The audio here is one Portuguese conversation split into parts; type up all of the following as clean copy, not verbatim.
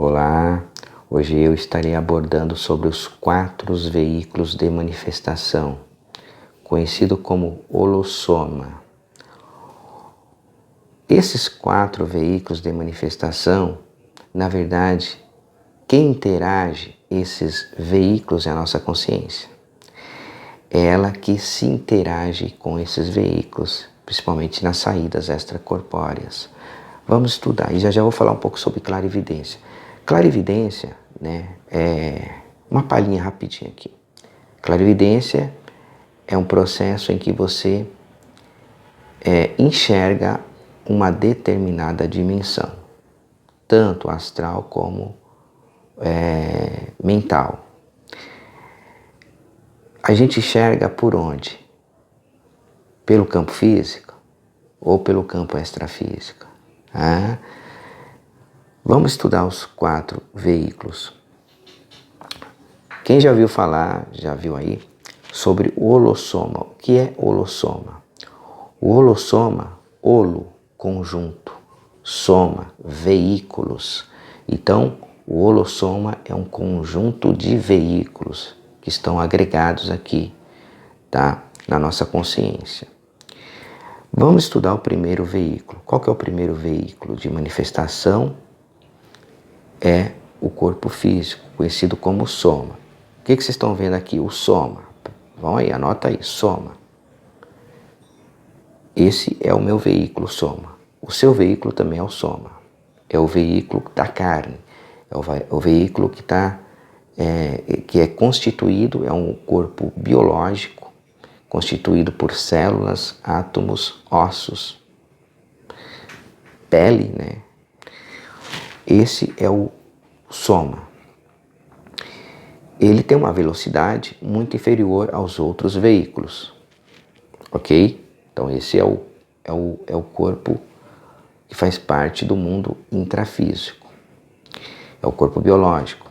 Olá, hoje eu estarei abordando sobre os 4 veículos de manifestação, conhecido como holossoma. Esses 4 veículos de manifestação, na verdade, quem interage esses veículos é a nossa consciência. É ela que se interage com esses veículos, principalmente nas saídas extracorpóreas. Vamos estudar, e já vou falar um pouco sobre clarividência. Clarividência, né, é uma palhinha rapidinho aqui. Clarividência é um processo em que você enxerga uma determinada dimensão, tanto astral como mental. A gente enxerga por onde? Pelo campo físico ou pelo campo extrafísico? Vamos estudar os 4 veículos. Quem já ouviu falar, já viu aí, sobre o holossoma. O que é holossoma? O holossoma, holo, conjunto, soma, veículos. Então, o holossoma é um conjunto de veículos que estão agregados aqui, tá? Na nossa consciência. Vamos estudar o primeiro veículo. Qual que é o primeiro veículo de manifestação? É o corpo físico, conhecido como soma. O que vocês estão vendo aqui? O soma. Vão aí, anota aí, soma. Esse é o meu veículo, soma. O seu veículo também é o soma. É o veículo da carne. É o veículo que é constituído, é um corpo biológico, constituído por células, átomos, ossos, pele, né? Esse é o soma. Ele tem uma velocidade muito inferior aos outros veículos, ok? Então esse é o corpo que faz parte do mundo intrafísico, é o corpo biológico.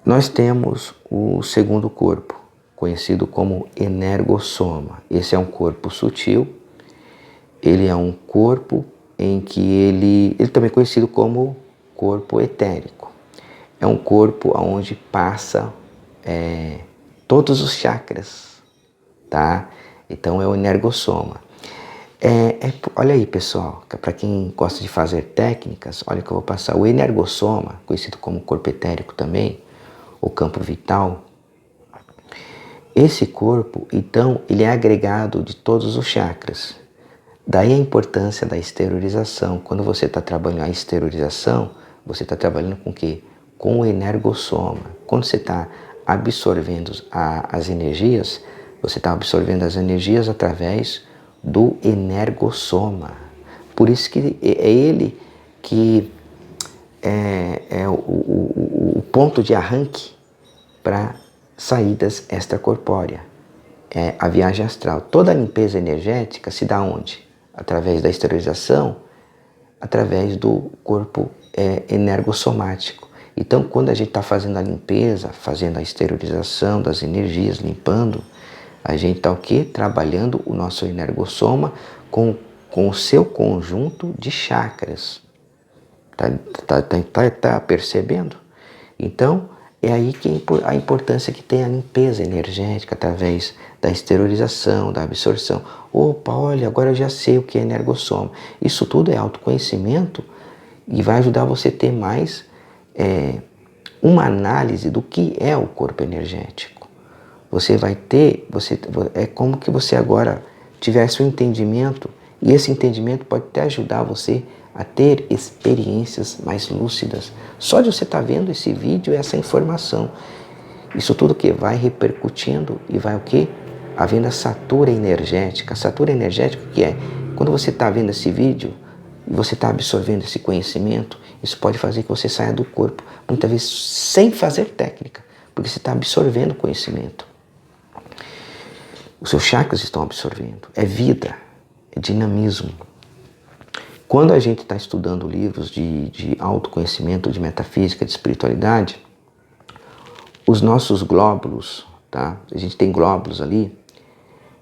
Nós temos o segundo corpo, conhecido como energossoma. Esse é um corpo sutil, ele é um corpo em que ele também é conhecido como corpo etérico. É um corpo onde passa todos os chakras, tá? Então é o energossoma. Olha aí, pessoal, para quem gosta de fazer técnicas, olha que eu vou passar. O energossoma, conhecido como corpo etérico também, o campo vital, esse corpo, então, ele é agregado de todos os chakras. Daí a importância da exteriorização. Quando você está trabalhando a exteriorização, você está trabalhando com o quê? Com o energossoma. Quando você está absorvendo as energias, você está absorvendo as energias através do energossoma. Por isso que é ele que é o ponto de arranque para saídas extracorpóreas. É a viagem astral. Toda a limpeza energética se dá onde? Através da exteriorização, através do corpo energossomático. Então, quando a gente está fazendo a limpeza, fazendo a exteriorização das energias, limpando, a gente está o quê? Trabalhando o nosso energossoma com o seu conjunto de chakras. Tá percebendo? Então, é aí que a importância que tem a limpeza energética através da exteriorização, da absorção. Opa, olha, agora eu já sei o que é energossoma. Isso tudo é autoconhecimento e vai ajudar você a ter mais uma análise do que é o corpo energético. Você vai ter, é como que você agora tivesse um entendimento, e esse entendimento pode até ajudar você a ter experiências mais lúcidas. Só de você estar vendo esse vídeo, essa informação. Isso tudo que vai repercutindo e vai o quê? Havendo a satura energética. A satura energética que é? Quando você está vendo esse vídeo e você está absorvendo esse conhecimento, isso pode fazer que você saia do corpo, muitas vezes sem fazer técnica, porque você está absorvendo conhecimento. Os seus chakras estão absorvendo. É vida, é dinamismo. Quando a gente está estudando livros de autoconhecimento, de metafísica, de espiritualidade, os nossos glóbulos, tá? A gente tem glóbulos ali,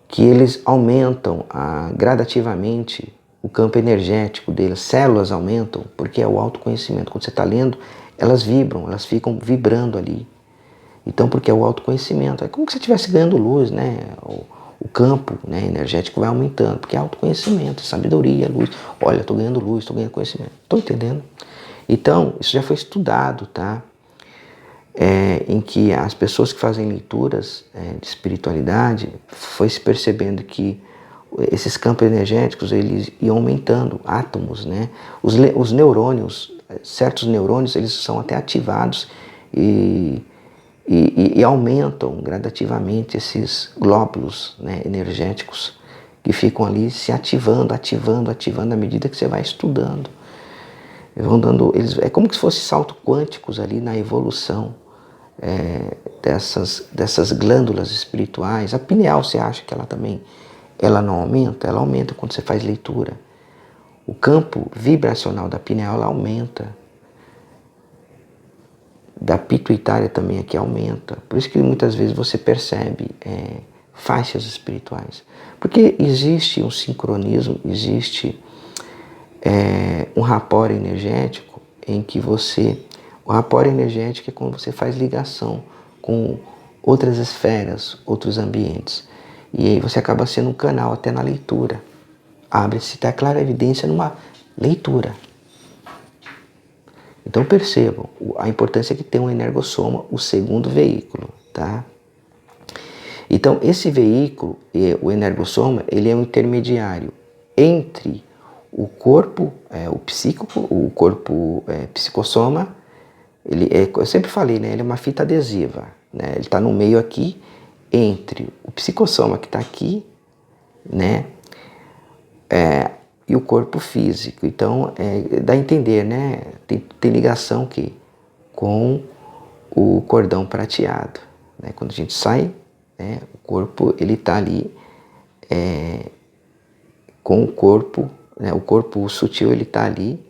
que eles aumentam gradativamente o campo energético dele, as células aumentam, porque é o autoconhecimento. Quando você está lendo, elas vibram, elas ficam vibrando ali. Então, porque é o autoconhecimento. É como se você estivesse ganhando luz, né? O campo, né, energético vai aumentando, porque é autoconhecimento, sabedoria, luz. Olha, estou ganhando luz, estou ganhando conhecimento. Estou entendendo? Então, isso já foi estudado, tá? Em que as pessoas que fazem leituras de espiritualidade foi se percebendo que esses campos energéticos eles iam aumentando, átomos, né? Os neurônios, certos neurônios, eles são até ativados e aumentam gradativamente esses glóbulos, né, energéticos que ficam ali se ativando à medida que você vai estudando. Vão dando, é como se fossem saltos quânticos ali na evolução dessas glândulas espirituais. A pineal, você acha que ela não aumenta? Ela aumenta quando você faz leitura. O campo vibracional da pineal ela aumenta. Da pituitária também aqui aumenta. Por isso que muitas vezes você percebe faixas espirituais. Porque existe um sincronismo, existe um rapport energético em que você... O rapport energético é quando você faz ligação com outras esferas, outros ambientes. E aí você acaba sendo um canal até na leitura. Abre-se até clara evidência numa leitura. Então percebam a importância que tem um energossoma, o segundo veículo, tá? Então esse veículo, o energossoma, ele é um intermediário entre o corpo, o psíquico, o corpo psicossoma. Eu sempre falei, né? Ele é uma fita adesiva, né? Ele está no meio aqui entre o psicossoma que está aqui, né? E o corpo físico. Então, dá a entender, né? Tem ligação com o cordão prateado. Né? Quando a gente sai, né? O corpo ele está ali com o corpo, né? O corpo sutil ele está ali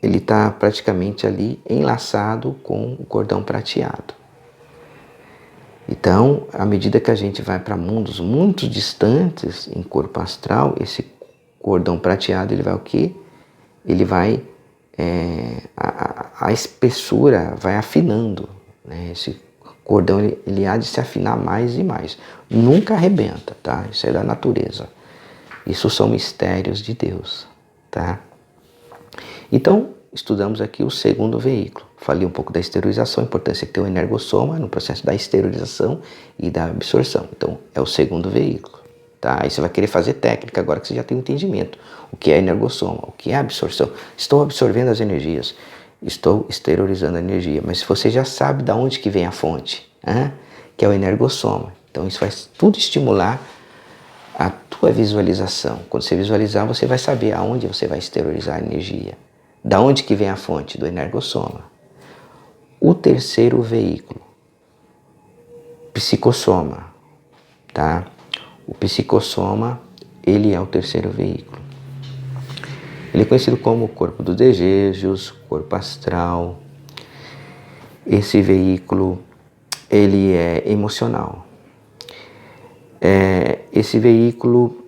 ele está praticamente ali enlaçado com o cordão prateado. Então, à medida que a gente vai para mundos muito distantes em corpo astral, esse cordão prateado ele vai o quê? Ele vai, a espessura vai afinando, né? Esse cordão ele há de se afinar mais e mais. Nunca arrebenta, tá? Isso é da natureza. Isso são mistérios de Deus, tá? Então, estudamos aqui o segundo veículo. Falei um pouco da esterilização, a importância que tem o energossoma no processo da esterilização e da absorção. Então, é o segundo veículo. Tá? Aí você vai querer fazer técnica agora que você já tem um entendimento. O que é energossoma? O que é absorção? Estou absorvendo as energias. Estou esterilizando a energia. Mas você já sabe de onde que vem a fonte, que é o energossoma. Então, isso vai tudo estimular a tua visualização. Quando você visualizar, você vai saber aonde você vai esterilizar a energia. Da onde que vem a fonte? Do energossoma. O terceiro veículo, psicossoma, tá? O psicossoma, ele é o terceiro veículo. Ele é conhecido como o corpo dos desejos, corpo astral. Esse veículo, ele é emocional. Esse veículo,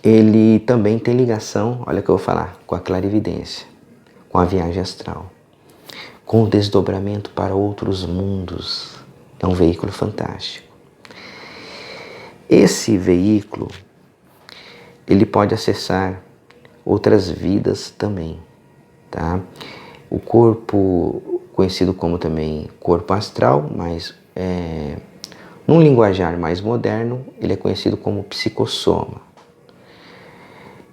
ele também tem ligação, olha o que eu vou falar, com a clarividência, com a viagem astral, com o desdobramento para outros mundos. É um veículo fantástico. Esse veículo, ele pode acessar outras vidas também, tá? O corpo, conhecido como também corpo astral, mas num linguajar mais moderno, ele é conhecido como psicossoma.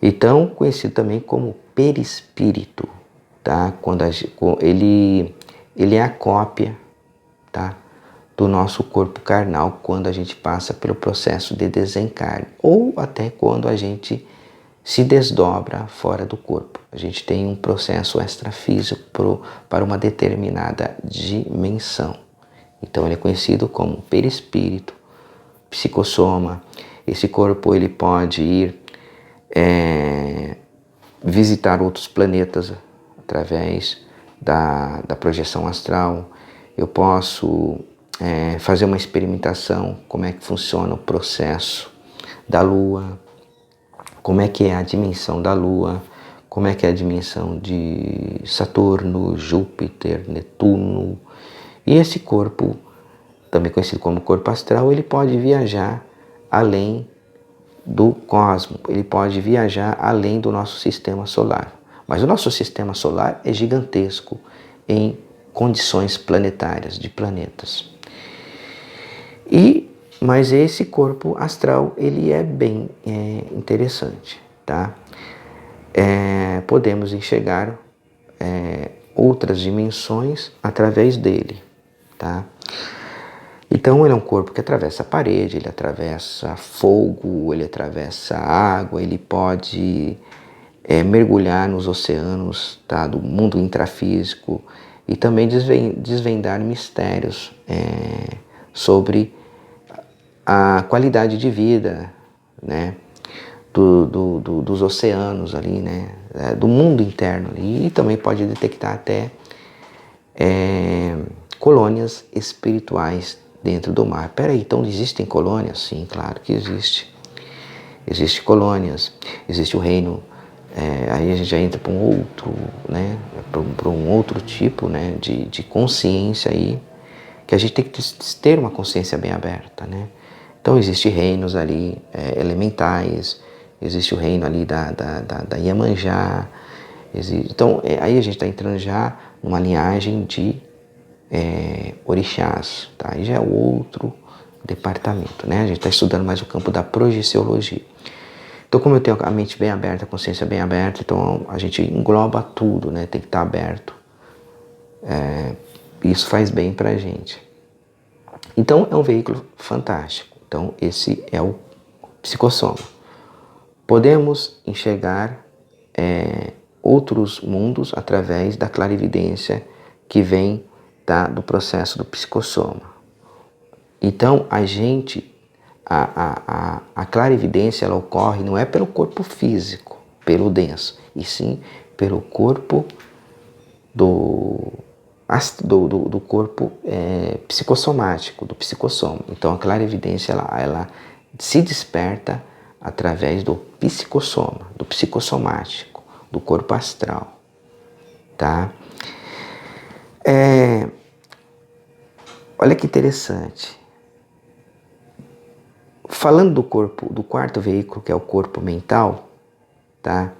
Então, conhecido também como perispírito, tá? Ele é a cópia, tá? Do nosso corpo carnal quando a gente passa pelo processo de desencarne ou até quando a gente se desdobra fora do corpo. A gente tem um processo extrafísico para uma determinada dimensão. Então ele é conhecido como perispírito, psicossoma. Esse corpo ele pode ir visitar outros planetas através da projeção astral. Eu posso fazer uma experimentação, como é que funciona o processo da Lua, como é que é a dimensão da Lua, como é que é a dimensão de Saturno, Júpiter, Netuno. E esse corpo, também conhecido como corpo astral, ele pode viajar além do cosmos, ele pode viajar além do nosso sistema solar. Mas o nosso sistema solar é gigantesco em condições planetárias, de planetas. Mas esse corpo astral, ele é bem interessante, tá? Podemos enxergar outras dimensões através dele, tá? Então ele é um corpo que atravessa a parede, ele atravessa fogo, ele atravessa água, ele pode mergulhar nos oceanos, tá, do mundo intrafísico e também desvendar mistérios sobre a qualidade de vida, né, dos oceanos ali, né, do mundo interno ali, e também pode detectar até colônias espirituais dentro do mar. Peraí, então existem colônias? Sim, claro que existe. Existem colônias, existe o reino, aí a gente já entra para um outro, né, para um outro tipo, né, de consciência aí, que a gente tem que ter uma consciência bem aberta, né. Então existem reinos ali elementais, existe o reino ali da Iemanjá, então aí a gente está entrando já numa linhagem de orixás, tá? Aí já é outro departamento, né? A gente está estudando mais o campo da projeciologia. Então, como eu tenho a mente bem aberta, a consciência bem aberta, então a gente engloba tudo, né? Tem que estar aberto. Isso faz bem pra gente. Então, é um veículo fantástico. Então, esse é o psicossoma. Podemos enxergar outros mundos através da clarividência que vem do processo do psicossoma. Então, a clarividência, ela ocorre não é pelo corpo físico, pelo denso, e sim pelo corpo do corpo psicossomático, do psicossoma. Então, a clarividência, ela se desperta através do psicossoma, do psicossomático, do corpo astral, tá? Olha que interessante. Falando do corpo, do quarto veículo, que é o corpo mental, tá?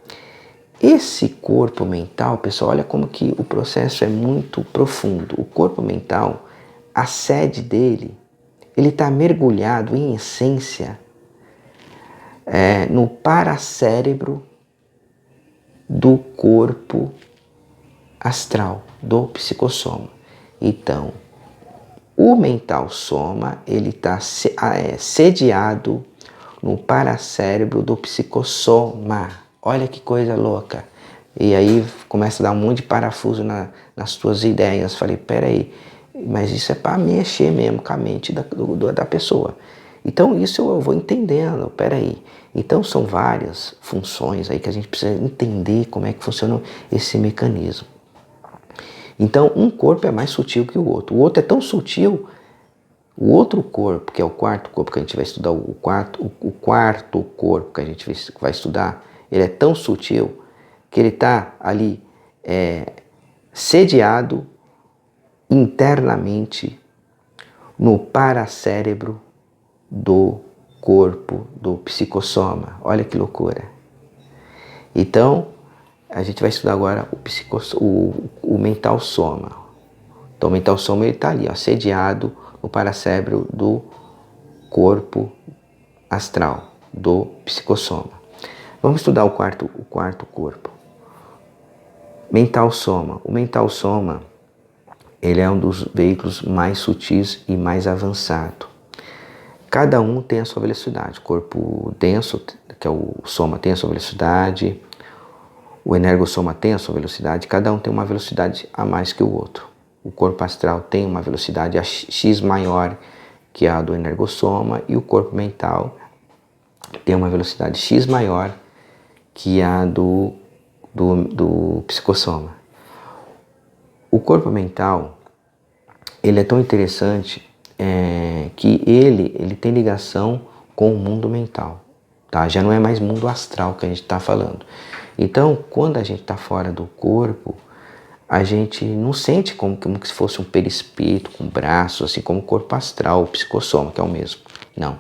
Esse corpo mental, pessoal, olha como que o processo é muito profundo. O corpo mental, a sede dele, ele está mergulhado em essência no paracérebro do corpo astral, do psicossoma. Então, o mental soma, ele está sediado no paracérebro do psicossoma. Olha que coisa louca. E aí começa a dar um monte de parafuso nas tuas ideias. Falei, peraí, mas isso é para mexer mesmo com a mente da pessoa. Então isso eu vou entendendo, peraí. Então são várias funções aí que a gente precisa entender como é que funciona esse mecanismo. Então, um corpo é mais sutil que o outro. O outro é tão sutil, o outro corpo, que é o quarto corpo que a gente vai estudar, o quarto corpo que a gente vai estudar, ele é tão sutil que ele está ali sediado internamente no paracérebro do corpo do psicossoma. Olha que loucura. Então, a gente vai estudar agora o mental soma. Então, o mental soma está ali, sediado no paracérebro do corpo astral, do psicossoma. Vamos estudar o quarto corpo. Mental soma. O mental soma, ele é um dos veículos mais sutis e mais avançado. Cada um tem a sua velocidade. O corpo denso, que é o soma, tem a sua velocidade. O energossoma tem a sua velocidade, cada um tem uma velocidade a mais que o outro. O corpo astral tem uma velocidade X maior que a do energossoma e o corpo mental tem uma velocidade X maior que a do psicossoma. O corpo mental, ele é tão interessante que ele tem ligação com o mundo mental. tá? Já não é mais mundo astral que a gente está falando. Então, quando a gente está fora do corpo, a gente não sente como se fosse um perispírito com braços, assim como o corpo astral, o psicossoma, que é o mesmo. Não.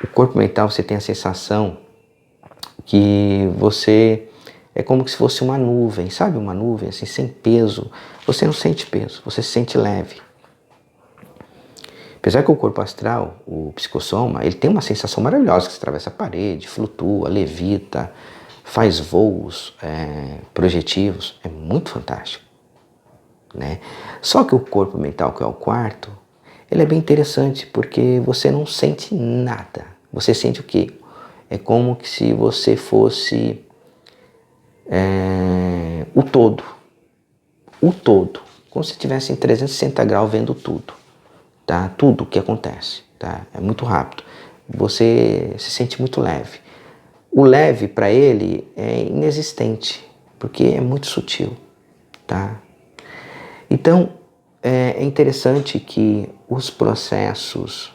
O corpo mental, você tem a sensação que você é como se fosse uma nuvem, sabe? Uma nuvem assim, sem peso. Você não sente peso, você se sente leve. Apesar que o corpo astral, o psicossoma, ele tem uma sensação maravilhosa, que você atravessa a parede, flutua, levita, faz voos projetivos. É muito fantástico, né? Só que o corpo mental, que é o quarto, ele é bem interessante porque você não sente nada. Você sente o quê? É como se você fosse o todo. O todo. Como se estivesse em 360 graus vendo tudo. Tá? Tudo o que acontece. Tá? É muito rápido. Você se sente muito leve. O leve para ele é inexistente, porque é muito sutil. Tá? Então, é interessante que os processos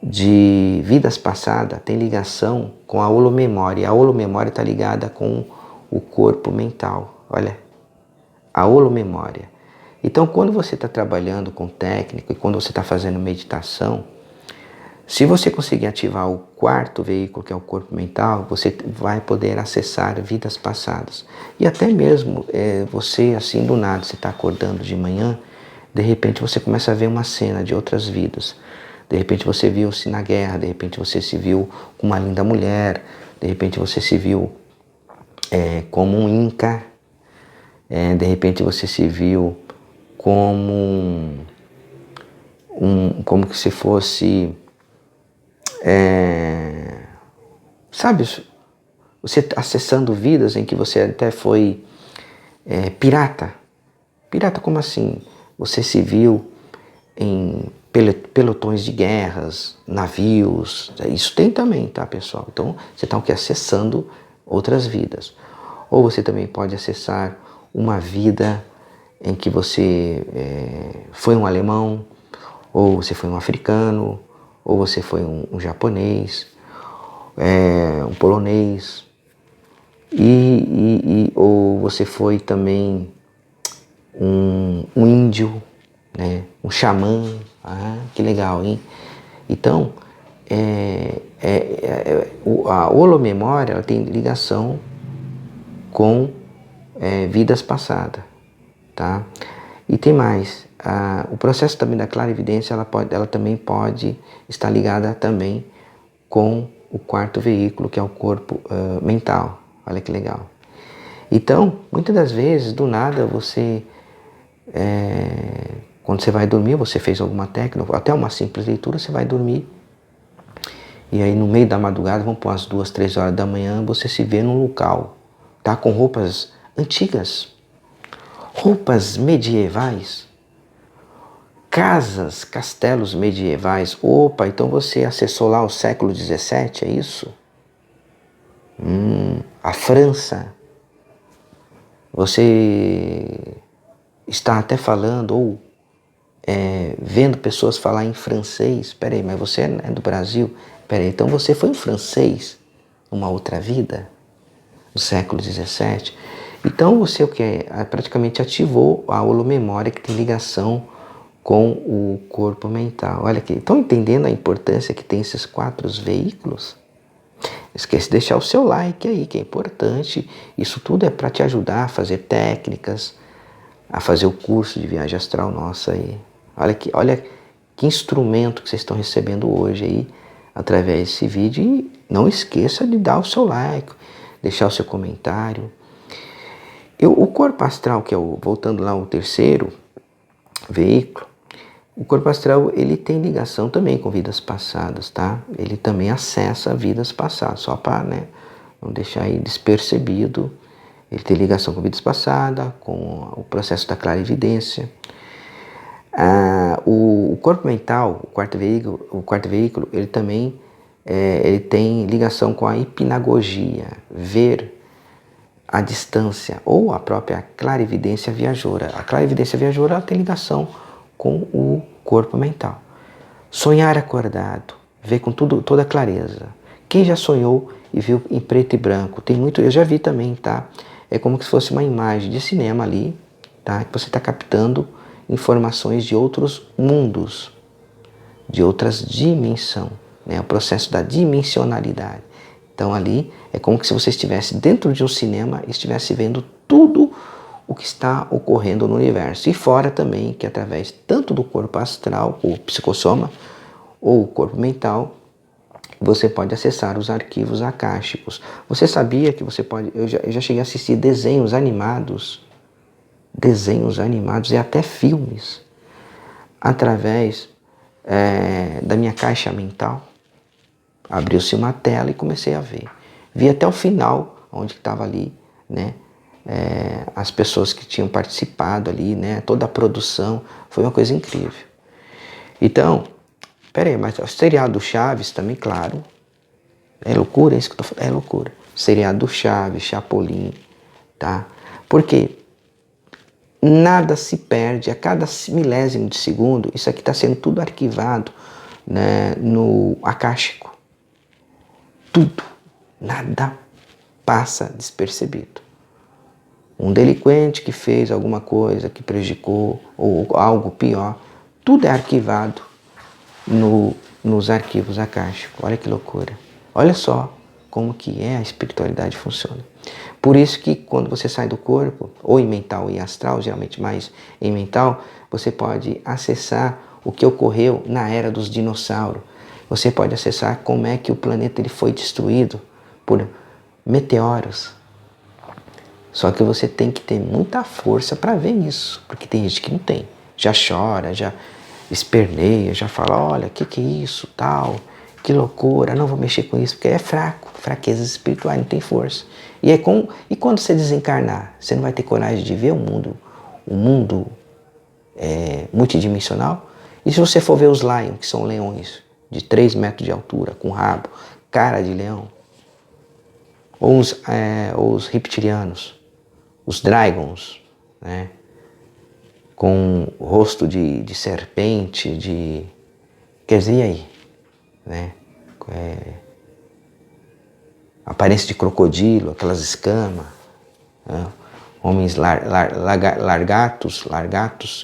de vidas passadas têm ligação com a holomemória. A holomemória está ligada com o corpo mental. Olha, a holomemória. Então, quando você está trabalhando com técnica e quando você está fazendo meditação, se você conseguir ativar o quarto veículo, que é o corpo mental, você vai poder acessar vidas passadas. E até mesmo você, assim, do nada, você está acordando de manhã, de repente você começa a ver uma cena de outras vidas. De repente você viu-se na guerra, de repente você se viu com uma linda mulher, de repente você se viu como um inca, de repente você se viu como como se fosse, sabe, você acessando vidas em que você até foi pirata. Pirata como assim? Você se viu em pelotões de guerras, navios, isso tem também, tá, pessoal? Então você está acessando outras vidas. Ou você também pode acessar uma vida em que você foi um alemão, ou você foi um africano, ou você foi um japonês, um polonês, ou você foi também um índio, né? Um xamã. Ah, que legal, hein? Então, a holomemória ela tem ligação com vidas passadas, tá? E tem mais, o processo também da clarividência, ela também pode estar ligada também com o quarto veículo, que é o corpo mental. Olha que legal. Então, muitas das vezes, do nada, você, quando você vai dormir, você fez alguma técnica, até uma simples leitura, você vai dormir. E aí, no meio da madrugada, vamos pôr as 2, 3 horas da manhã, você se vê num local, tá? Com roupas antigas, roupas medievais, casas, castelos medievais. Opa, então você acessou lá o século XVII, é isso? A França. Você está até falando ou vendo pessoas falar em francês. Peraí, mas você é do Brasil? Peraí, então você foi um francês numa outra vida, no século XVII. Então você o que praticamente ativou a holomemória, que tem ligação com o corpo mental. Olha aqui, estão entendendo a importância que tem esses 4 veículos? Esquece de deixar o seu like aí, que é importante. Isso tudo é para te ajudar a fazer técnicas, a fazer o curso de viagem astral nossa aí. Olha que instrumento que vocês estão recebendo hoje aí, através desse vídeo. E não esqueça de dar o seu like, deixar o seu comentário. O corpo astral, que é voltando lá o 3º veículo, o corpo astral, ele tem ligação também com vidas passadas, tá? Ele também acessa vidas passadas, só para, né, não deixar aí despercebido. Ele tem ligação com vidas passadas, com o processo da clarividência. O corpo mental, o quarto veículo, ele também ele tem ligação com a hipnagogia, ver a distância, ou a própria clarividência viajoura. A clarividência viajoura ela tem ligação com o corpo mental. Sonhar acordado, ver com toda a clareza. Quem já sonhou e viu em preto e branco? Tem muito, eu já vi também, tá? É como se fosse uma imagem de cinema ali, tá? Que você está captando informações de outros mundos, de outras dimensões, né? O processo da dimensionalidade. Então ali é como se você estivesse dentro de um cinema e estivesse vendo tudo o que está ocorrendo no universo. E fora também que através tanto do corpo astral, ou psicossoma, ou o corpo mental, você pode acessar os arquivos akáshicos. Você sabia que você pode... Eu já cheguei a assistir desenhos animados e até filmes através da minha caixa mental. Abriu-se uma tela e comecei a ver. Vi até o final, onde estava ali, né? As pessoas que tinham participado ali, né? Toda a produção. Foi uma coisa incrível. Então, peraí, mas o seriado do Chaves também, claro. É loucura isso que eu tô falando? É loucura. Seriado do Chaves, Chapolin, tá? Porque nada se perde a cada milésimo de segundo. Isso aqui está sendo tudo arquivado, né, no akáshico. Tudo, nada passa despercebido. Um delinquente que fez alguma coisa que prejudicou ou algo pior, tudo é arquivado nos arquivos akáshicos. Olha que loucura. Olha só como que a espiritualidade funciona. Por isso que quando você sai do corpo, ou em mental e astral, geralmente mais em mental, você pode acessar o que ocorreu na era dos dinossauros. Você pode acessar como é que o planeta ele foi destruído por meteoros. Só que você tem que ter muita força para ver isso, porque tem gente que não tem. Já chora, já esperneia, já fala, olha, que é isso, tal, que loucura, não vou mexer com isso, porque é fraco, fraquezas espirituais, não tem força. E quando você desencarnar, você não vai ter coragem de ver o mundo multidimensional? E se você for ver os Lions, que são leões de 3 metros de altura, com rabo, cara de leão, ou os reptilianos, os dragons, né? Com rosto de serpente, quer dizer, e aí? Né? Aparência de crocodilo, aquelas escamas, né? Homens largatos,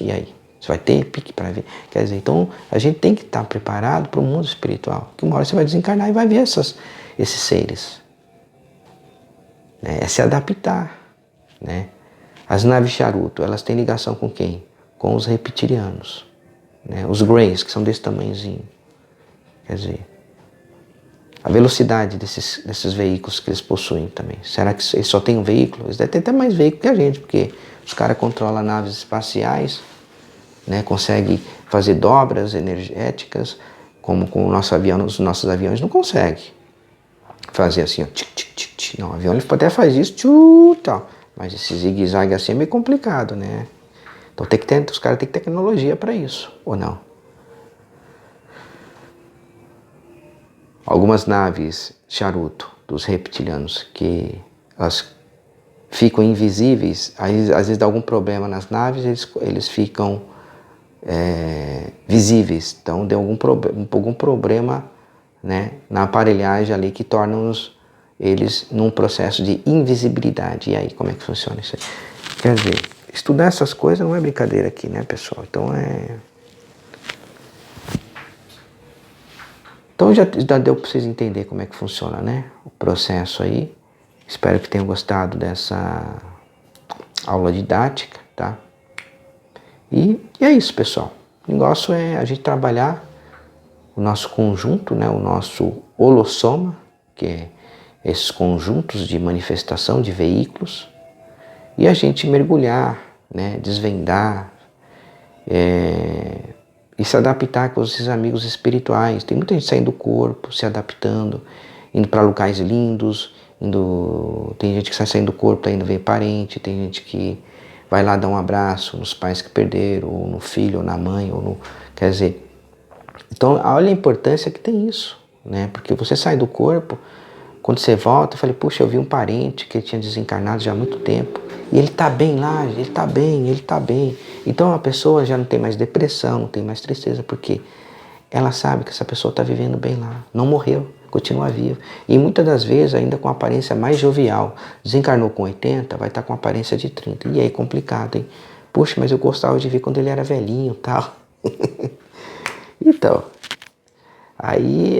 e aí? Você vai ter pique para ver? Quer dizer, então a gente tem que estar preparado para o mundo espiritual, que uma hora você vai desencarnar e vai ver esses seres. É se adaptar, né? As naves charuto, elas têm ligação com quem? Com os reptilianos, né? Os Greys, que são desse tamanhozinho. Quer dizer, a velocidade desses veículos que eles possuem também. Será que eles só têm um veículo? Eles devem ter até mais veículo que a gente, porque os caras controlam naves espaciais, né? Conseguem fazer dobras energéticas, como com o nosso avião, os nossos aviões não conseguem fazer assim, ó, tic, tic, tic, tic. Não, o avião ele até faz isso, tchu, tal. Mas esse zigue-zague assim é meio complicado, né? Então os caras têm que ter tecnologia para isso, ou não? Algumas naves charuto dos reptilianos que elas ficam invisíveis, aí, às vezes dá algum problema nas naves, eles ficam visíveis. Então deu algum problema, né, na aparelhagem ali que torna eles num processo de invisibilidade. E aí, como é que funciona isso aí? Quer dizer, estudar essas coisas não é brincadeira aqui, né, pessoal? Então já deu para vocês entenderem como é que funciona, né? O processo aí. Espero que tenham gostado dessa aula didática, tá? E é isso, pessoal. O negócio é a gente trabalhar o nosso conjunto, né? O nosso holossoma, que é esses conjuntos de manifestação de veículos, e a gente mergulhar, né? Desvendar, e se adaptar com esses amigos espirituais. Tem muita gente saindo do corpo, se adaptando, indo para locais lindos, tem gente que sai saindo do corpo, tá indo ver parente, tem gente que vai lá dar um abraço nos pais que perderam, ou no filho, ou na mãe, quer dizer, então olha a importância que tem isso, né? Porque você sai do corpo, quando você volta, eu falei, puxa, eu vi um parente que tinha desencarnado já há muito tempo, e ele tá bem lá, ele tá bem. Então a pessoa já não tem mais depressão, não tem mais tristeza, porque ela sabe que essa pessoa está vivendo bem lá, não morreu, continua vivo. E muitas das vezes ainda com aparência mais jovial. Desencarnou com 80, vai estar com aparência de 30. E aí é complicado, hein? Poxa, mas eu gostava de ver quando ele era velhinho e tal. Então, aí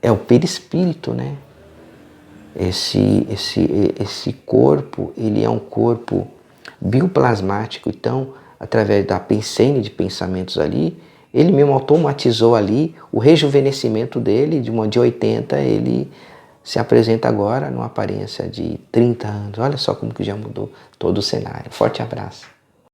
é o perispírito, né? Esse corpo, ele é um corpo bioplasmático, então, através da pensene de pensamentos ali, ele mesmo automatizou ali o rejuvenescimento dele, de 80, ele se apresenta agora numa aparência de 30 anos. Olha só como que já mudou todo o cenário. Forte abraço.